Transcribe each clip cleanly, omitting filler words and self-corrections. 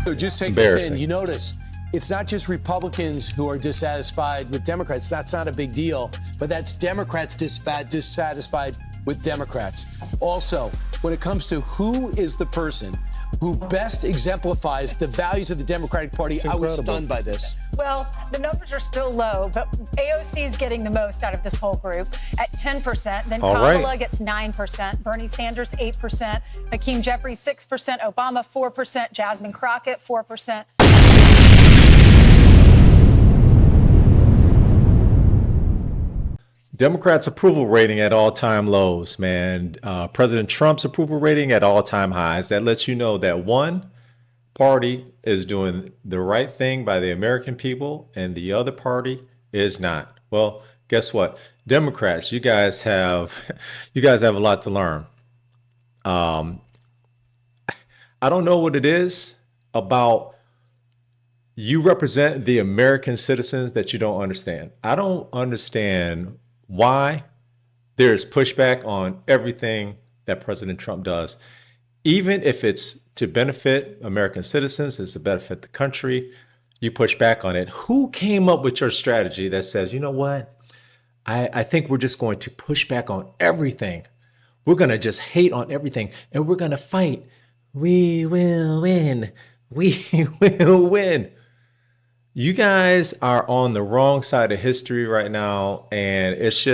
So just take this in. You notice it's not just Republicans who are dissatisfied with Democrats. That's not a big deal. But that's Democrats dissatisfied with Democrats. Also, when it comes to who is the person who best exemplifies the values of the Democratic Party, I was stunned by this. Well, the numbers are still low, but AOC is getting the most out of this whole group at 10%. Then Kamala gets 9%, Bernie Sanders 8%, Hakeem Jeffries 6%, Obama 4%, Jasmine Crockett 4%. Democrats' approval rating at all-time lows, man. President Trump's approval rating at all-time highs. That lets you know that one party is doing the right thing by the American people and the other party is not. Well, guess what? Democrats, you guys have a lot to learn. I don't know what it is about you represent the American citizens that you don't understand. I don't understand why there's pushback on everything that President Trump does, even if it's to benefit American citizens, it's to benefit the country. You push back on it. Who came up with your strategy that says, you know what? I think we're just going to push back on everything. We're going to just hate on everything and we're going to fight. We will win. We will win. You guys are on the wrong side of history right now, and it's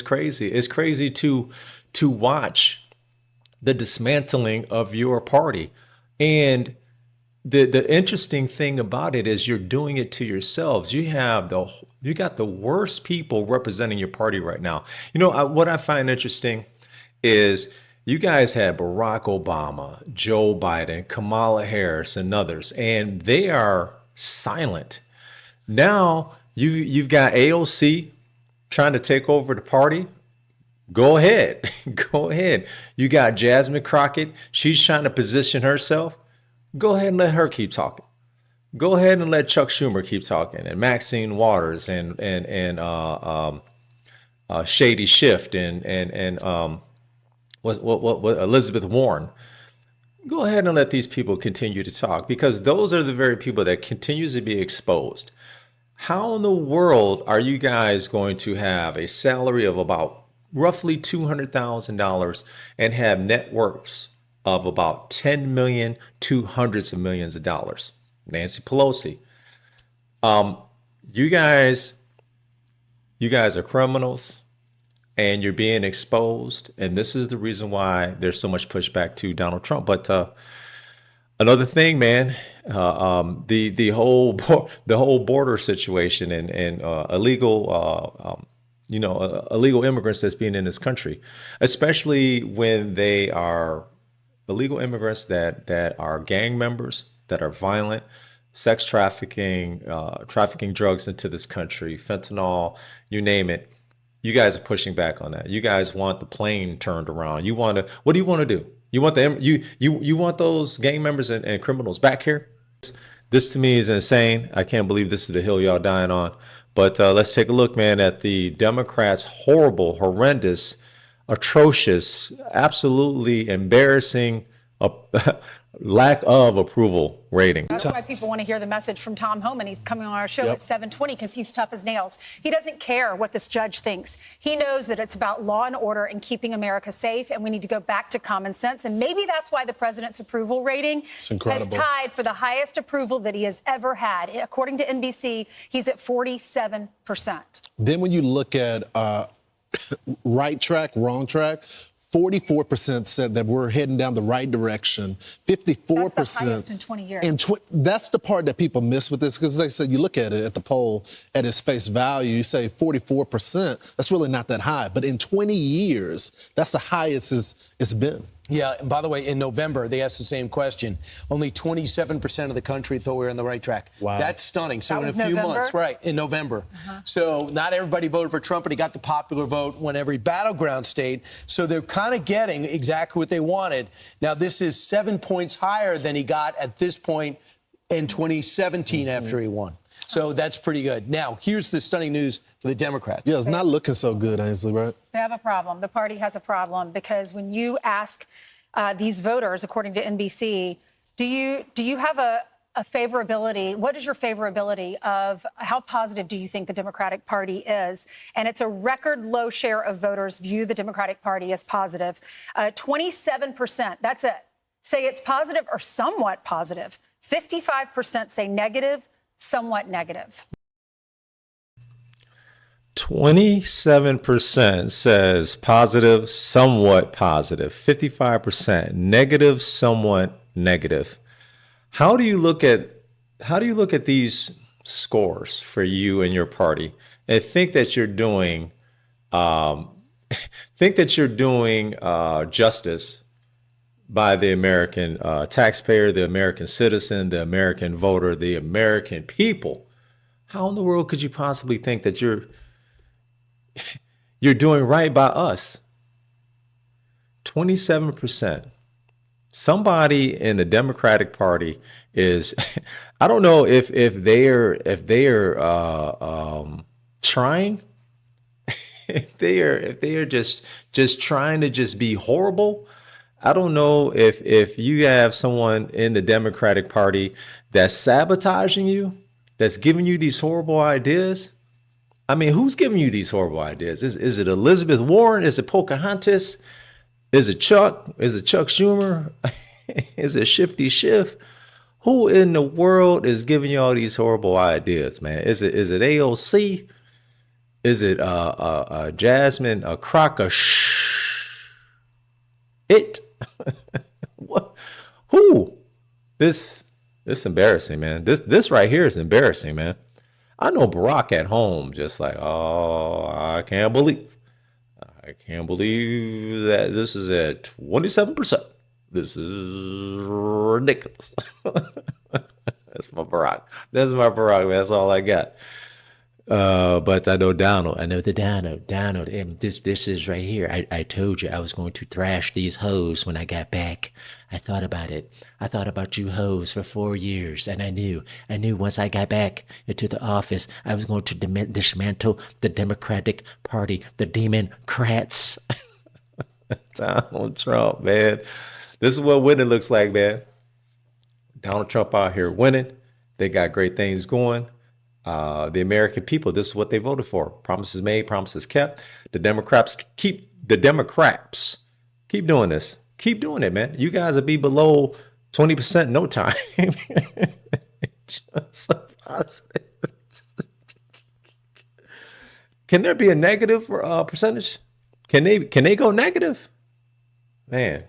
crazy. It's crazy to watch the dismantling of your party. And the interesting thing about it is you're doing it to yourselves. You got the worst people representing your party right now. You know, what I find interesting is you guys had Barack Obama, Joe Biden, Kamala Harris, and others, and they are silent. Now you've got AOC trying to take over the party. Go ahead. Go ahead. You got Jasmine Crockett. She's trying to position herself. Go ahead and let her keep talking. Go ahead and let Chuck Schumer keep talking, and Maxine Waters and Shady Shift and what Elizabeth Warren. Go ahead and let these people continue to talk, because those are the very people that continues to be exposed. How in the world are you guys going to have a salary of about roughly $200,000 and have net worths of about 10 million to hundreds of millions of dollars? Nancy Pelosi. You guys are criminals. And you're being exposed, and this is the reason why there's so much pushback to Donald Trump. But another thing, man, the whole border situation and illegal immigrants that's being in this country, especially when they are illegal immigrants that are gang members, that are violent, sex trafficking, trafficking drugs into this country, fentanyl, you name it. You guys are pushing back on that. You guys want the plane turned around. What do you want to do? You want you want those gang members and criminals back here? This to me is insane. I can't believe this is the hill y'all dying on. But let's take a look, man, at the Democrats' horrible, horrendous, atrocious, absolutely embarrassing lack of approval rating. That's why people want to hear the message from Tom Homan. He's coming on our show at 7:20 because he's tough as nails. He doesn't care what this judge thinks. He knows that it's about law and order and keeping America safe, and we need to go back to common sense. And maybe that's why the president's approval rating has tied for the highest approval that he has ever had. According to NBC, he's at 47%. Then when you look at right track, wrong track, 44% said that we're heading down the right direction. 54%. That's the highest in 20 years. That's the part that people miss with this, because they said you look at it at the poll at its face value, you say 44%. That's really not that high. But in 20 years, that's the highest it's been. Yeah, and by the way, in November, they asked the same question. Only 27% of the country thought we were on the right track. Wow. That's stunning. So in a few months, right, in November. So not everybody voted for Trump, but he got the popular vote in every battleground state. So they're kind of getting exactly what they wanted. Now, this is 7 points higher than he got at this point in 2017 after he won. So that's pretty good. Now, here's the stunning news for the Democrats. Yeah, it's not looking so good, Ainsley, right? They have a problem. The party has a problem, because when you ask these voters, according to NBC, do you have a favorability. What is your favorability of how positive do you think the Democratic Party is? And it's a record low share of voters view the Democratic Party as positive. 27%, that's it, say it's positive or somewhat positive. 55% say negative, somewhat negative. 27% says positive, somewhat positive. 55% negative, somewhat negative. How do you look at these scores for you and your party and think that you're doing justice by the American taxpayer, the American citizen, the American voter, the American people? How in the world could you possibly think that you're doing right by us? 27%. Somebody in the Democratic Party is, I don't know if they are trying, if they are just trying to just be horrible. I don't know if you have someone in the Democratic Party that's sabotaging you, that's giving you these horrible ideas. I mean, who's giving you these horrible ideas? Is it Elizabeth Warren? Is it Pocahontas? Is it Chuck? Is it Chuck Schumer? Is it Shifty Schiff? Who in the world is giving you all these horrible ideas, man? Is it AOC? Is it Jasmine Crocker? It? What? Who? This embarrassing, man. This right here is embarrassing, man. I know Barack at home just like, oh, I can't believe that this is at 27%. This is ridiculous. That's my Barack. That's my Barack, man. That's all I got. But I know Donald. I know the Donald. And this is right here. I told you I was going to thrash these hoes when I got back. I thought about it. I thought about you hoes for 4 years, and I knew once I got back into the office, I was going to dismantle the Democratic Party, the Democrats. Donald Trump, man. This is what winning looks like, man. Donald Trump out here winning. They got great things going. The American people, this is what they voted for. Promises made, promises kept. The Democrats keep doing this. Keep doing it, man. You guys will be below 20% in no time. Just positive. Can there be a negative percentage? Can they go negative? Man.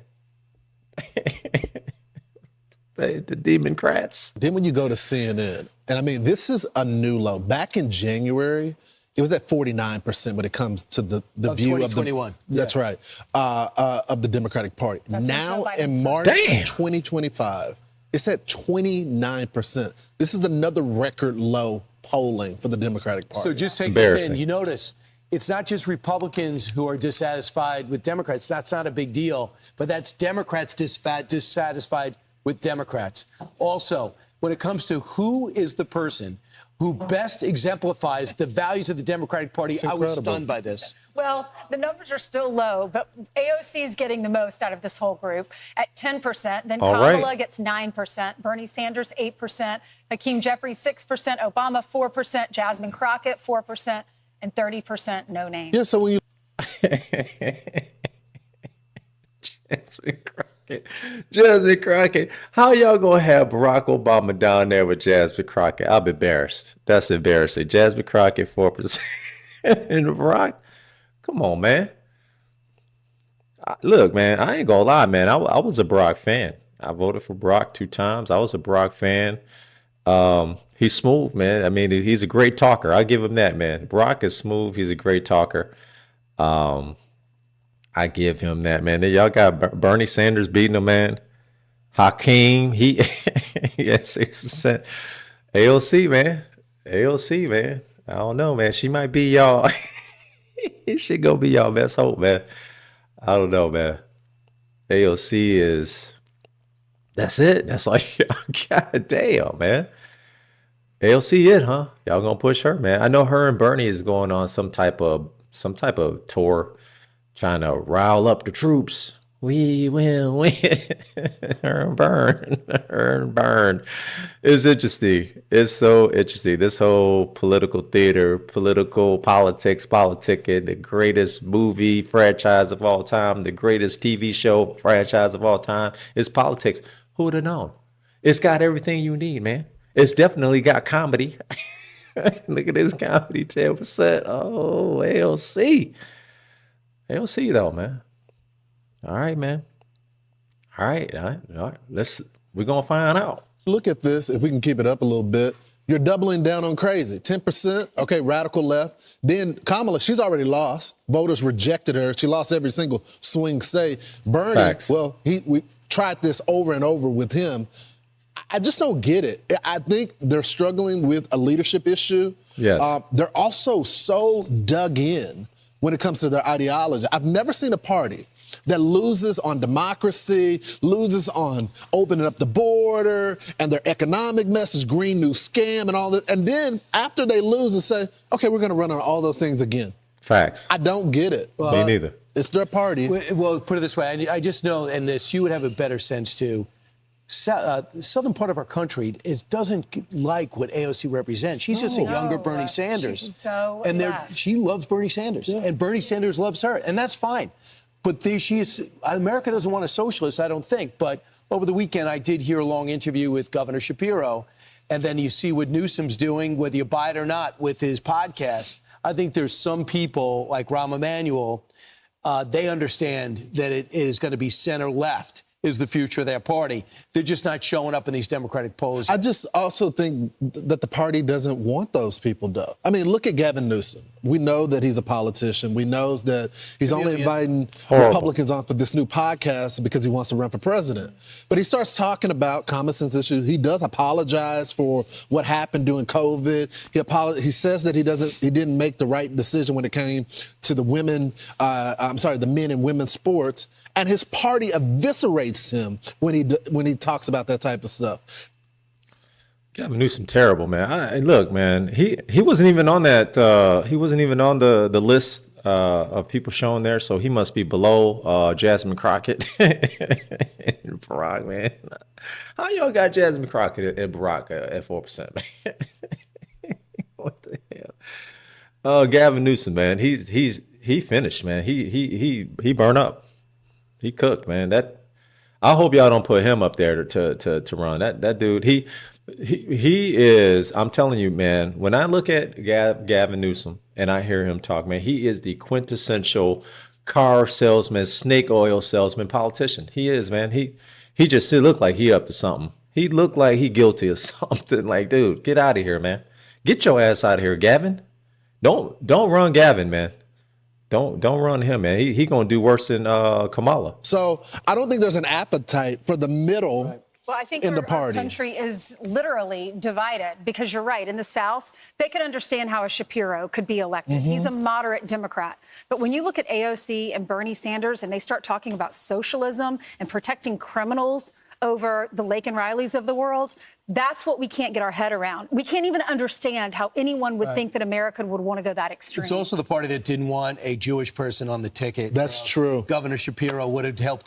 The Democrats. Then when you go to CNN, and I mean, this is a new low. Back in January, it was at 49% when it comes to the view of the 2021. That's right, of the Democratic Party. That's now what in March 2025, it's at 29%. This is another record low polling for the Democratic Party. So just take this in. You notice it's not just Republicans who are dissatisfied with Democrats. That's not a big deal. But that's Democrats dissatisfied with Democrats. Also, when it comes to who is the person who best exemplifies the values of the Democratic Party, I was stunned by this. Well, the numbers are still low, but AOC is getting the most out of this whole group at 10%. Then Kamala gets 9%, Bernie Sanders 8%, Hakeem Jeffries 6%, Obama 4%, Jasmine Crockett 4%, and 30% no name. Yeah, so when you Jasmine Crockett. How y'all gonna have Barack Obama down there with Jasmine Crockett? I'll be embarrassed. That's embarrassing. Jasmine Crockett 4%. And Barack, come on, man. Look, man, I ain't gonna lie, man. I was a Barack fan. I voted for Barack 2 times. I was a Barack fan. He's smooth, man. I mean, he's a great talker. I'll give him that, man. Barack is smooth. He's a great talker. I give him that, man. Y'all got Bernie Sanders beating him, man. Hakeem, he had 6%. AOC, man. AOC, man. I don't know, man. She might be y'all. She should go be y'all best hope, man. I don't know, man. AOC is, that's it. That's all y'all got. Damn, man. AOC it, huh? Y'all gonna push her, man. I know her and Bernie is going on some type of tour, trying to rile up the troops. We will win. Burn, burn, burn. It's interesting. It's so interesting. This whole political theater, political politics, politicking, the greatest movie franchise of all time, the greatest TV show franchise of all time is politics. Who would have known? It's got everything you need, man. It's definitely got comedy. Look at this comedy, 10%. Oh, AOC. AOC though, man. All right, man. All right, all right, all right. We're gonna find out. Look at this, if we can keep it up a little bit. You're doubling down on crazy. 10%, okay, radical left. Then Kamala, she's already lost. Voters rejected her. She lost every single swing state. Bernie, Facts. well, we tried this over and over with him. I just don't get it. I think they're struggling with a leadership issue. Yes. They're also so dug in when it comes to their ideology. I've never seen a party that loses on democracy, loses on opening up the border and their economic message, Green New Scam and all that. And then after they lose, they say, okay, we're going to run on all those things again. Facts. I don't get it. Me neither. It's their party. Well, put it this way. I just know, and this, you would have a better sense too. The southern part of our country doesn't like what AOC represents. She's just a younger Bernie Sanders. She's so and left. she loves Bernie Sanders, and Bernie Sanders loves her, and that's fine. But America doesn't want a socialist, I don't think. But over the weekend, I did hear a long interview with Governor Shapiro, and then you see what Newsom's doing, whether you buy it or not, with his podcast. I think there's some people like Rahm Emanuel, they understand that it is going to be center-left is the future of their party. They're just not showing up in these Democratic polls. I just also think that the party doesn't want those people, though. I mean, look at Gavin Newsom. We know that he's a politician. We know that he's only inviting Republicans on for this new podcast because he wants to run for president. But he starts talking about common sense issues. He does apologize for what happened during COVID. He says that he didn't make the right decision when it came to the men and women's sports. And his party eviscerates him when he talks about that type of stuff. Gavin Newsom, terrible, man. Look, man, he wasn't even on that. He wasn't even on the list of people shown there, so he must be below Jasmine Crockett and Barack, man. How y'all got Jasmine Crockett and Barack at 4%, man? What the hell? Oh, Gavin Newsom, man, he finished, man. He burned up. He cooked, man. I hope y'all don't put him up there to run. That dude, he is. I'm telling you, man. When I look at Gavin Newsom and I hear him talk, man, he is the quintessential car salesman, snake oil salesman, politician. He is, man. He looked like he up to something. He looked like he guilty of something. Like, dude, get out of here, man. Get your ass out of here, Gavin. Don't run Gavin, man. Don't run him, man. He gonna do worse than Kamala. So I don't think there's an appetite for the middle. Well, I think in the our party. country is literally divided because you're right. In the South, they can understand how a Shapiro could be elected. He's a moderate Democrat. But when you look at AOC and Bernie Sanders and they start talking about socialism and protecting criminals over the Laken Rileys of the world, that's what we can't get our head around. We can't even understand how anyone would think that America would want to go that extreme. It's also the party that didn't want a Jewish person on the ticket. That's true. Governor Shapiro would have helped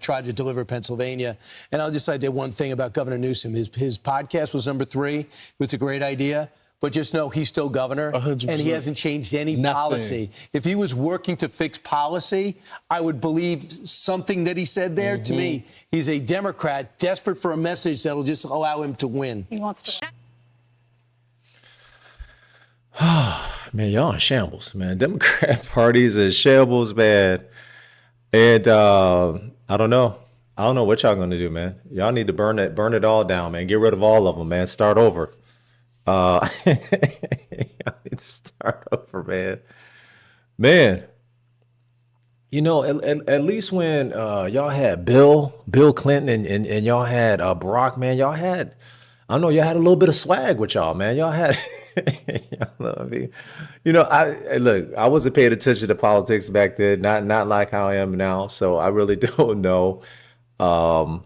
tried to deliver Pennsylvania. And I'll just say one thing about Governor Newsom. His podcast was number 3. It's a great idea. But just know he's still governor, 100%. and he hasn't changed any Nothing. policy. If he was working to fix policy, I would believe something that he said there. To me, he's a Democrat desperate for a message that will just allow him to win. He wants to win. Man, y'all in shambles, man. Democrat parties in shambles, man. And I don't know. I don't know what y'all gonna do, man. Y'all need to burn it all down, man. Get rid of all of them, man. Start over. Y'all need to start over, man. Man, you know, at least when y'all had Bill Clinton and y'all had Barack, man, I know y'all had a little bit of swag with y'all, man. Y'all had, you know, I wasn't paying attention to politics back then, not like how I am now. So I really don't know. I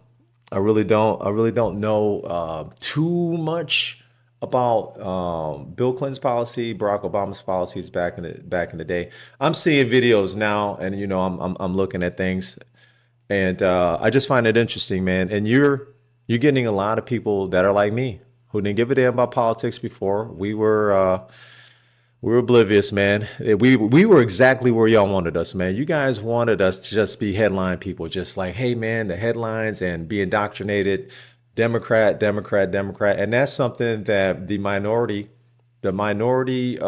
really don't know too much about Bill Clinton's policy, Barack Obama's policies back in the day. I'm seeing videos now, and you know, I'm looking at things, And I just find it interesting, man. And you're getting a lot of people that are like me, who didn't give a damn about politics before. We were oblivious, man. We were exactly where y'all wanted us, man. You guys wanted us to just be headline people, just like, hey, man, the headlines and be indoctrinated, Democrat, Democrat, Democrat. And that's something that the minority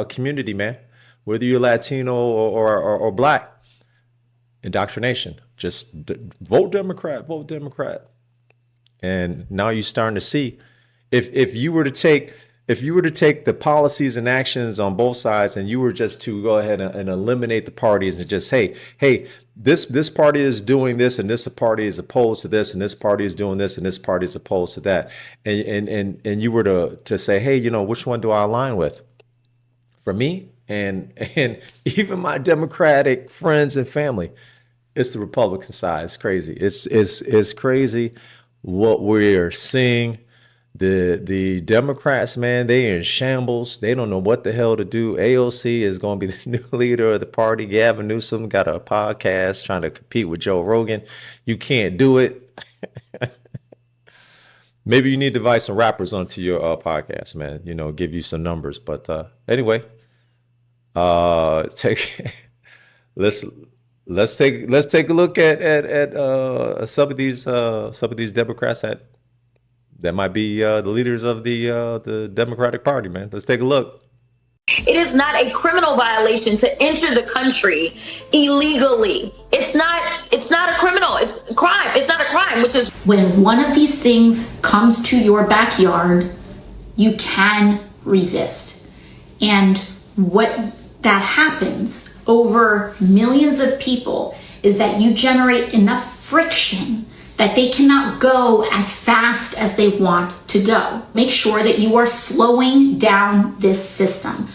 community, man, whether you're Latino or Black, indoctrination. Just vote Democrat, vote Democrat. And now you're starting to see, if you were to take the policies and actions on both sides, and you were just to go ahead and eliminate the parties and just hey, this party is doing this, and this party is opposed to this, and this party is doing this, and this party is opposed to that, and you were to say, hey, which one do I align with? For me and even my Democratic friends and family, it's the Republican side. It's crazy. It's crazy what we're seeing. The Democrats, man, they in shambles. They don't know what the hell to do. AOC is going to be the new leader of the party. Gavin Newsom got a podcast trying to compete with Joe Rogan. You can't do it. Maybe you need to invite some rappers onto your podcast, man. Give you some numbers. But anyway, let's take a look at some of these Democrats that might be the leaders of the Democratic Party, man. Let's take a look. It is not a criminal violation to enter the country illegally. It's not a criminal. It's a crime. It's not a crime, which is when one of these things comes to your backyard, you can resist. And what that happens over millions of people is that you generate enough friction that they cannot go as fast as they want to go. Make sure that you are slowing down this system.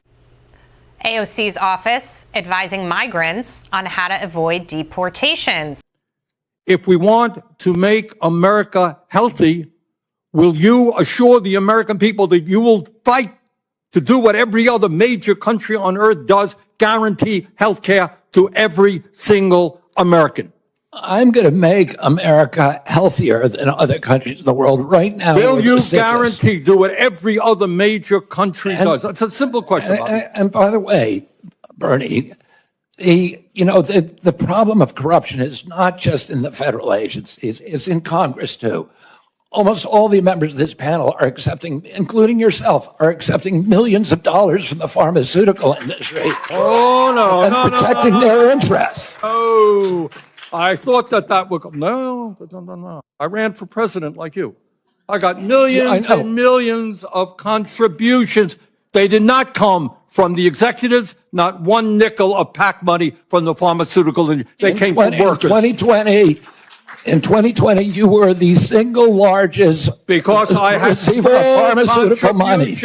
AOC's office advising migrants on how to avoid deportations. If we want to make America healthy, will you assure the American people that you will fight to do what every other major country on earth does, guarantee health care to every single American? I'm going to make America healthier than other countries in the world right now. Will you guarantee do what every other major country does? That's a simple question. And by the way, Bernie, the problem of corruption is not just in the federal agencies, it's in Congress too. Almost all the members of this panel are accepting, including yourself, are accepting millions of dollars from the pharmaceutical industry. Oh, no, and protecting their interests. Oh, I thought that would come. No. I ran for president like you. I got millions and millions of contributions. They did not come from the executives, not one nickel of PAC money from the pharmaceutical industry. They came from workers. In 2020, you were the single largest because I had receiver of pharmaceutical money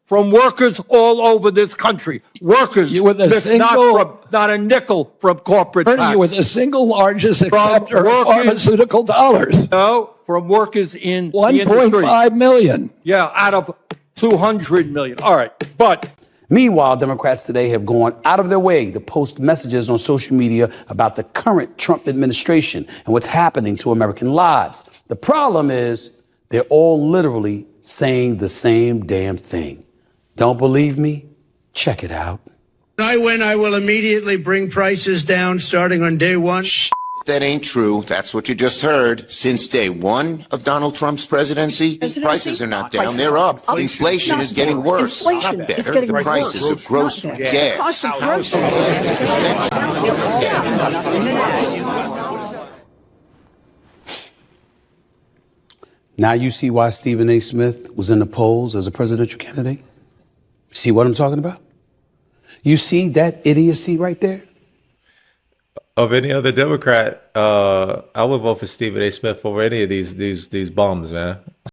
from workers all over this country. Workers, you were the not a nickel from corporate tax. You were the single largest acceptor of pharmaceutical dollars. No, from workers in 1.5 million. Yeah, out of 200 million. All right, but meanwhile, Democrats today have gone out of their way to post messages on social media about the current Trump administration and what's happening to American lives. The problem is they're all literally saying the same damn thing. Don't believe me? Check it out. When I win, I will immediately bring prices down starting on day one. That ain't true. That's what you just heard. Since day one of Donald Trump's presidency, prices are not down, they're up. Inflation is getting worse, not better. The prices of grocery, gas, Now you see why Stephen A. Smith was in the polls as a presidential candidate? See what I'm talking about? You see that idiocy right there? Of any other Democrat, I would vote for Stephen A. Smith over any of these bums, man.